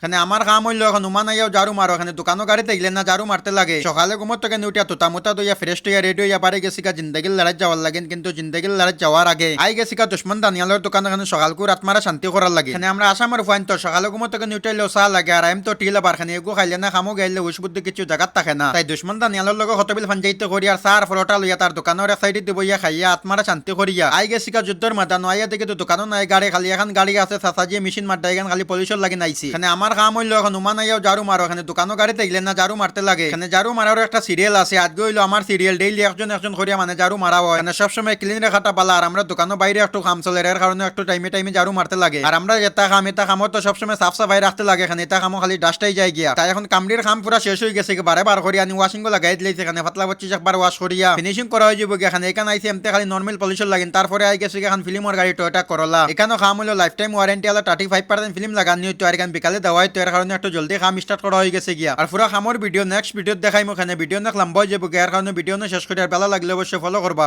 এখানে আমার কাম হইলো এখন উমান আইয়াও ঝাড়ু মারো এখানে দোকানো গাড়ি থাকলে না ঝাড়ু মারতে লাগে সকালে ঘুমোর থেকে উঠিয়া তোতা মোতা দইয়া ফ্রেশ হইয়া রেডি হইয়া পারে গেছি কা জিন্দগির লড়াই যাওয়ার লাগে কিন্তু জিন্দগির লড়াই যাওয়ার আগে আই গেছি কা দুশ্মন দানিয়ালের দোকান এখানে সকালকু রাত মারা শান্তি করার লাগে এখানে আমরা আসামের ফাইন তো সকালে ঘুমোর থেকে উঠাইলেও চা লাগে আর আমি তো টিল আবার খানি এগু খাইলে না খামো গাইলে হুশ বুদ্ধি কিছু জায়গাত থাকে না তাই দুশ্মন দানিয়ালের লগে হতবিল ফানজাইতে করি আর চার ফলটা লইয়া তার দোকানের এক সাইডে দিব ইয়া খাইয়া আত্মারা শান্তি করিয়া আই গেছি কা যুদ্ধের মাদান আইয়া দেখে তো দোকানও নাই গাড়ি খালি এখন গাড়ি আছে চাচাজিয়ে মেশিন মারতে এখানে খালি পলিশর লাগে নাইছি এখানে আমার কাম হইলো এখন উমান আইয়াও ঝাড়ু মারো এখানে দোকানও গাড়ি থাকলে না ঝাড়ু মারতে লাগে এখানে ঝাড়ু মারার একটা সিরিয়াল আছে আজকে হইলো আমার সিরিয়াল ডেইলি একজন একজন করিয়া মানে ঝাড়ু মারা হয় মানে সবসময় ক্লিন রাখাটা পালা আর আমরা দোকানও বাইরে একটু কাম চলে এর কারণে একটু টাইমে টাইমে ঝাড়ু মারতে লাগে আর আমরা এটা কামও তো সবসময় সাফ সাফাই রাখতে লাগে এখানে এটা কামও খালি ডাস্টাই যায় গিয়া তাই এখন কামড়ির কাম পুরা শেষ হয়ে গেছে বারে বার করিয়া আনি ওয়াশিং গুলা গাইড লাইছে এখানে পাতলা বচ্চি একবার ওয়াশ করিয়া ফিনিশিং করা হয়ে যাবো এখানে এখানে আইসি এমতে খালি নর্মাল পলিশন লাগেন তারপরে আই গেছে এখন ফিল্মর গাড়ি টয়োটা করলা এখানেও কাম হলো লাইফ টাইম ওয়ারেন্টি আলা 35% ফিল্ম লাগানি হইতো আর এখানে বিকালে দেওয়া হইতো এর কারণে একটু জলদি কাম স্টার্ট করা হয়ে গেছে গিয়া আর পুরো কামর ভিডিও নেক্সট ভিডিও দেখাইমো এখানে ভিডিও না লম্বা হয়ে যাবো এর কারণে ভিডিও না শেষ করে আর বেলা লাগলে অবশ্যই ফলো করবা।